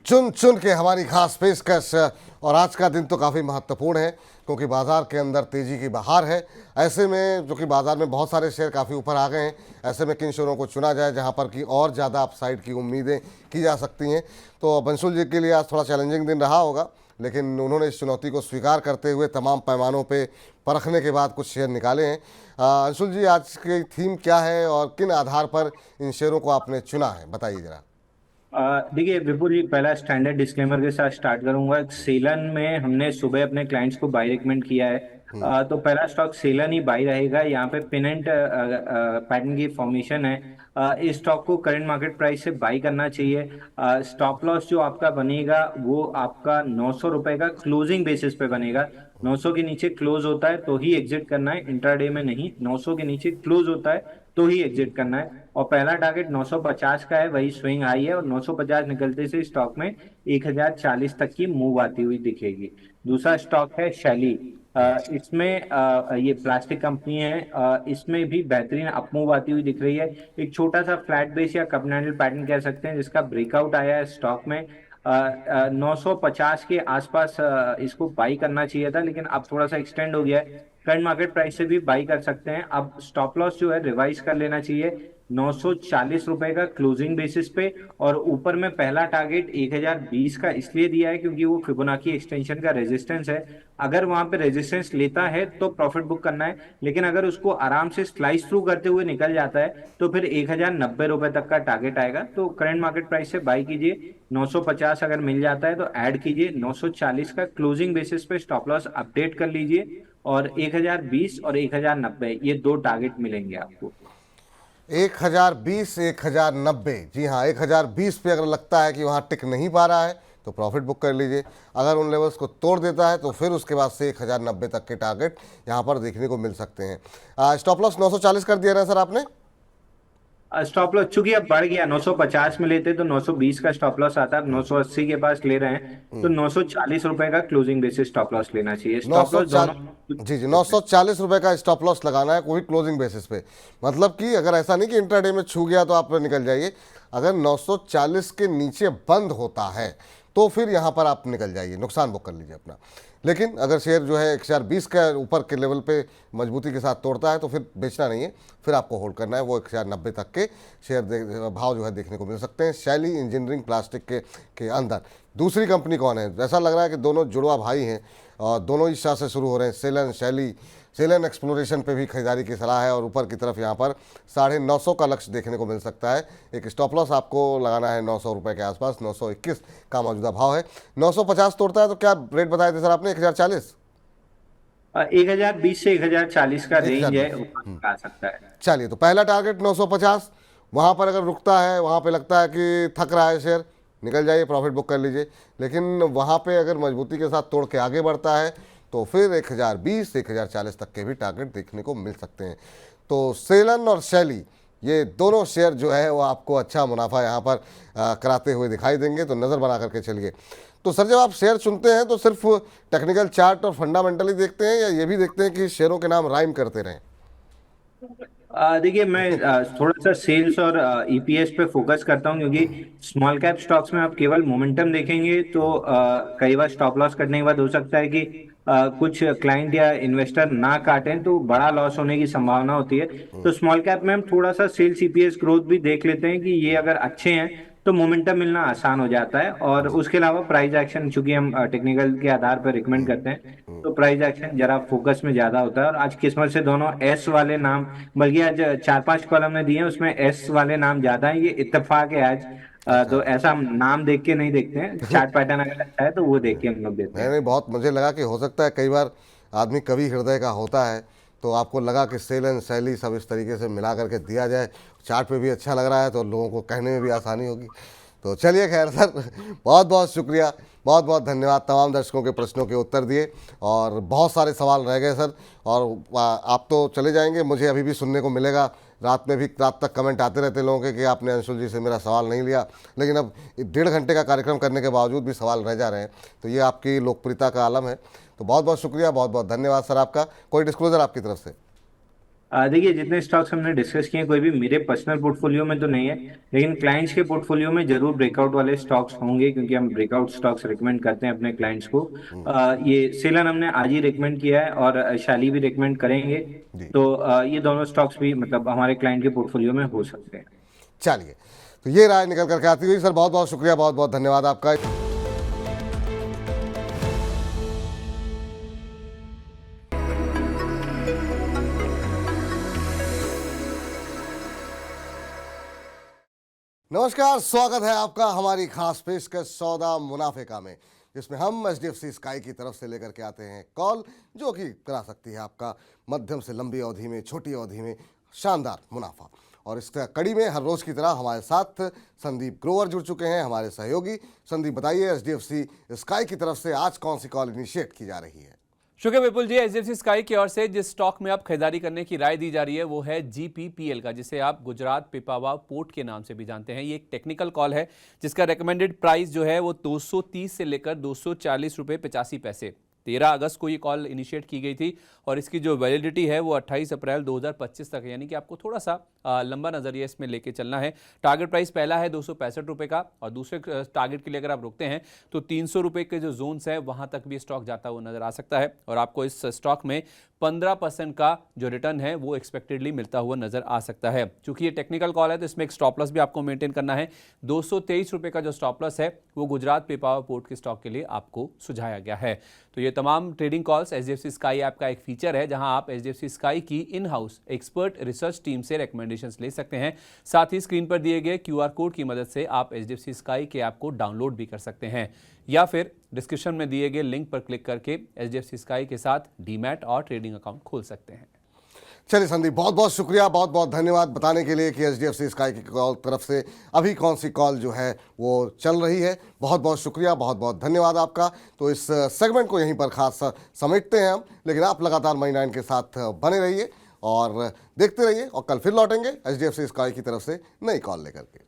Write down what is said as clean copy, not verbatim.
चुन चुन के हमारी खास पेशकश। और आज का दिन तो काफ़ी महत्वपूर्ण है क्योंकि बाजार के अंदर तेजी की बहार है। ऐसे में जो कि बाजार में बहुत सारे शेयर काफ़ी ऊपर आ गए हैं, ऐसे में किन शेयरों को चुना जाए जहां पर कि और ज़्यादा अपसाइड की उम्मीदें की जा सकती हैं। तो बंशुल जी के लिए आज थोड़ा चैलेंजिंग दिन रहा होगा, लेकिन उन्होंने इस चुनौती को स्वीकार करते हुए तमाम पैमानों पे परखने के बाद कुछ शेयर निकाले हैं। अंशुल जी, आज की थीम क्या है और किन आधार पर इन शेयरों को आपने चुना है, बताइए जरा। देखिए विपुल जी, पहला स्टैंडर्ड डिस्क्लेमर के साथ स्टार्ट करूंगा। सेलन में हमने सुबह अपने क्लाइंट्स को बाई रिकमेंड किया है। तो पहला स्टॉक सेलन ही बाई रहेगा। यहाँ पे पिनेंट पैटर्न की फॉर्मेशन है। इस स्टॉक को करंट मार्केट प्राइस से बाई करना चाहिए। स्टॉप लॉस जो आपका बनेगा वो आपका 900 रुपए का क्लोजिंग बेसिस पे बनेगा। 900 के नीचे क्लोज होता है तो ही एग्जिट करना है, इंट्राडे में नहीं। 900 के नीचे क्लोज होता है तो ही एग्जिट करना है। और पहला टारगेट 950 का है, वही स्विंग हाई है। और 950 निकलते से स्टॉक में 1040 तक की मूव आती हुई दिखेगी। दूसरा स्टॉक है शैली। इसमें ये प्लास्टिक कंपनी है। इसमें भी बेहतरीन अपमूव आती हुई दिख रही है। एक छोटा सा फ्लैट बेस या कप हैंडल पैटर्न कह सकते हैं जिसका ब्रेकआउट आया है स्टॉक में। 950 के आसपास इसको बाई करना चाहिए था, लेकिन अब थोड़ा सा एक्सटेंड हो गया है। करंट मार्केट प्राइस से भी बाई कर सकते हैं। अब स्टॉप लॉस जो है रिवाइज कर लेना चाहिए 940 रुपए का क्लोजिंग बेसिस पे। और ऊपर में पहला टारगेट 1020 का इसलिए दिया है क्योंकि वो फिबोनाची एक्सटेंशन का रेजिस्टेंस है। अगर वहां पे रेजिस्टेंस लेता है तो प्रॉफिट बुक करना है, लेकिन अगर उसको आराम से स्लाइस थ्रू करते हुए निकल जाता है तो फिर 1090 रुपए तक का टारगेट आएगा। तो करंट मार्केट प्राइस से बाई कीजिए। 950 अगर मिल जाता है तो ऐड कीजिए। 940 का क्लोजिंग बेसिस पे स्टॉप लॉस अपडेट कर लीजिए। और 1020 और 1090 ये दो टारगेट मिलेंगे आपको। 1020, 1090, जी हाँ, 1020 पे अगर लगता है कि वहाँ टिक नहीं पा रहा है तो प्रॉफिट बुक कर लीजिए। अगर उन लेवल्स को तोड़ देता है तो फिर उसके बाद से 1090 तक के टारगेट यहाँ पर देखने को मिल सकते हैं। स्टॉप लॉस 940 कर दिया ना सर आपने? स्टॉप लॉस चूंकि अब बढ़ गया, 950 में लेते तो 920 का स्टॉप लॉस आता है। अब 980 के पास ले रहे हैं तो 940 रुपए का क्लोजिंग बेसिस स्टॉप लॉस लेना चाहिए। नौ स्टॉप सौ लॉस चाल दोनों। जी जी, 940 रुपये का स्टॉप लॉस लगाना है, कोई क्लोजिंग बेसिस पे। मतलब कि अगर ऐसा नहीं कि इंट्राडे में छू गया तो आप निकल जाइए। अगर 940 के नीचे बंद होता है तो फिर यहाँ पर आप निकल जाइए, नुकसान बुक कर लीजिए अपना। लेकिन अगर शेयर जो है 1020 के ऊपर के लेवल पे मजबूती के साथ तोड़ता है तो फिर बेचना नहीं है, फिर आपको होल्ड करना है। वो 1090 तक के शेयर भाव जो है देखने को मिल सकते हैं शैली इंजीनियरिंग प्लास्टिक के अंदर। दूसरी कंपनी कौन है? ऐसा लग रहा है कि दोनों जुड़वा भाई हैं और दोनों इस शाह से शुरू हो रहे हैं। सेलन शैली, सेलन एक्सप्लोरेशन पे भी खरीदारी की सलाह है और ऊपर की तरफ यहाँ पर 950 का लक्ष्य देखने को मिल सकता है। एक स्टॉप लॉस आपको लगाना है 900 रुपये के आसपास, 921 का मौजूदा भाव है। 950 तोड़ता है तो क्या रेट बताए थे सर आपने? 1040? 1020 से 1040 का एक हजार रेंज है, बीस वहाँ आ सकता है। चलिए, तो पहला टारगेट 950, वहाँ पर अगर रुकता है, वहाँ पे लगता है कि थक रहा है शेयर, निकल जाइए, प्रॉफिट बुक कर लीजिए। लेकिन वहाँ पे अगर मजबूती के साथ तोड़ के आगे बढ़ता है तो फिर 1020, 1040 तक के भी टारगेट देखने को मिल सकते हैं। तो सेलन और शैली, ये दोनों शेयर जो है वो आपको अच्छा मुनाफा यहाँ पर कराते हुए दिखाई देंगे, तो नज़र बना करके चलिए। तो सर, जब आप शेयर चुनते हैं तो सिर्फ टेक्निकल चार्ट और फंडामेंटली देखते हैं या ये भी देखते हैं कि शेयरों के नाम राइम करते रहें? देखिए मैं थोड़ा सा सेल्स और ईपीएस पे फोकस करता हूँ, क्योंकि स्मॉल कैप स्टॉक्स में आप केवल मोमेंटम देखेंगे तो कई बार स्टॉप लॉस करने के बाद हो सकता है कि कुछ क्लाइंट या इन्वेस्टर ना काटें तो बड़ा लॉस होने की संभावना होती है। तो स्मॉल कैप में हम थोड़ा सा सेल्स ईपीएस ग्रोथ भी देख लेते हैं कि ये अगर अच्छे हैं तो मोमेंटम मिलना आसान हो जाता है। और उसके अलावा प्राइस एक्शन, चूंकि हम टेक्निकल के आधार पर रिकमेंड करते हैं, तो प्राइस एक्शन जरा फोकस में ज्यादा होता है। और आज किस्मत से दोनों एस वाले नाम, बल्कि आज 4-5 कॉलम ने दिए हैं उसमें एस वाले नाम ज्यादा है। ये इत्तेफाक है आज। अच्छा। तो ऐसा हम नाम देख के नहीं देखते हैं, चार्ट पैटर्न अगर अच्छा है तो वो देख के हम लोग देते नहीं हैं। नहीं, बहुत मुझे लगा कि हो सकता है कई बार आदमी कवि हृदय का होता है, तो आपको लगा कि सेलन शैली सब इस तरीके से मिला करके दिया जाए, चार्ट पे भी अच्छा लग रहा है तो लोगों को कहने में भी आसानी होगी। तो चलिए, खैर सर, बहुत बहुत शुक्रिया, बहुत बहुत धन्यवाद। तमाम दर्शकों के प्रश्नों के उत्तर दिए और बहुत सारे सवाल रह गए सर, और आप तो चले जाएंगे, मुझे अभी भी सुनने को मिलेगा। रात में भी, रात तक कमेंट आते रहते लोगों के कि आपने अंशुल जी से मेरा सवाल नहीं लिया। लेकिन अब 1.5 घंटे का कार्यक्रम करने के बावजूद भी सवाल रह जा रहे हैं, तो ये आपकी लोकप्रियता का आलम है। तो बहुत बहुत शुक्रिया, बहुत बहुत धन्यवाद सर आपका। कोई डिस्क्लोजर आपकी तरफ से? देखिए, जितने स्टॉक्स हमने डिस्कस किए कोई भी मेरे पर्सनल पोर्टफोलियो में तो नहीं है, लेकिन क्लाइंट्स के पोर्टफोलियो में जरूर ब्रेकआउट वाले स्टॉक्स होंगे, क्योंकि हम ब्रेकआउट स्टॉक्स रिकमेंड करते हैं अपने क्लाइंट्स को। ये सेलन हमने आज ही रिकमेंड किया है, और शाली भी रिकमेंड करेंगे। जी तो ये दोनों स्टॉक्स भी मतलब हमारे क्लाइंट के पोर्टफोलियो में हो सकते हैं। चलिए, तो ये राय निकल करके आती हुई सर, बहुत बहुत शुक्रिया, बहुत बहुत धन्यवाद आपका। नमस्कार, स्वागत है आपका हमारी खास पेशकश सौदा मुनाफे में, जिसमें हम एचडीएफसी स्काई की तरफ से लेकर के आते हैं कॉल, जो कि करा सकती है आपका मध्यम से लंबी अवधि में, छोटी अवधि में शानदार मुनाफा। और इस कड़ी में हर रोज की तरह हमारे साथ संदीप ग्रोवर जुड़ चुके हैं, हमारे सहयोगी। संदीप, बताइए एचडीएफसी स्काई की तरफ से आज कौन सी कॉल इनिशिएट की जा रही है? शुक्रिया विपुल जी। एचडीएफसी स्काई की ओर से जिस स्टॉक में आप खरीदारी करने की राय दी जा रही है वो है जीपीपीएल का, जिसे आप गुजरात पिपावाव पोर्ट के नाम से भी जानते हैं। ये एक टेक्निकल कॉल है जिसका रेकमेंडेड प्राइस जो है वो 230 से लेकर 240 रुपये 85 पैसे। 13 अगस्त को ये कॉल इनिशिएट की गई थी और इसकी जो वैलिडिटी है वो 28 अप्रैल 2025 तक है, यानी कि आपको थोड़ा सा लंबा नजरिया इसमें लेके चलना है। टारगेट प्राइस पहला है 265 रुपये का, और दूसरे टारगेट के लिए अगर आप रुकते हैं तो 300 रुपये के जो जोन्स है वहां तक भी स्टॉक जाता हुआ नजर आ सकता है, और आपको इस स्टॉक में 15% का जो रिटर्न है वो एक्सपेक्टेडली मिलता हुआ नजर आ सकता है। चूंकि ये टेक्निकल कॉल है तो इसमें एक स्टॉप लॉस भी आपको मेंटेन करना है। 223 रुपये का जो स्टॉप लॉस है वो गुजरात पिपावाव पोर्ट के स्टॉक के लिए आपको सुझाया गया है। तो ये तमाम trading calls HDFC sky app का एक फीचर है, जहां आप एचडीएफसी स्काई की in house expert research team से रिकमेंडेशंस ले सकते हैं। साथ ही स्क्रीन पर दिए गए क्यूआर कोड की मदद से आप एचडीएफसी स्काई के ऐप को डाउनलोड भी कर सकते हैं, या फिर डिस्क्रिप्शन में दिए गए लिंक पर क्लिक करके एचडीएफसी स्काई के साथ डीमैट और ट्रेडिंग अकाउंट खोल सकते हैं। चलिए संदीप, बहुत बहुत शुक्रिया, बहुत बहुत धन्यवाद बताने के लिए कि एचडीएफसी स्काई की कॉल तरफ से अभी कौन सी कॉल जो है वो चल रही है। बहुत बहुत शुक्रिया, बहुत बहुत धन्यवाद आपका। तो इस सेगमेंट को यहीं पर खास समेटते हैं हम, लेकिन आप लगातार मनी 9 के साथ बने रहिए और देखते रहिए, और कल फिर लौटेंगे एचडीएफसी स्काई की तरफ से नई कॉल लेकर के।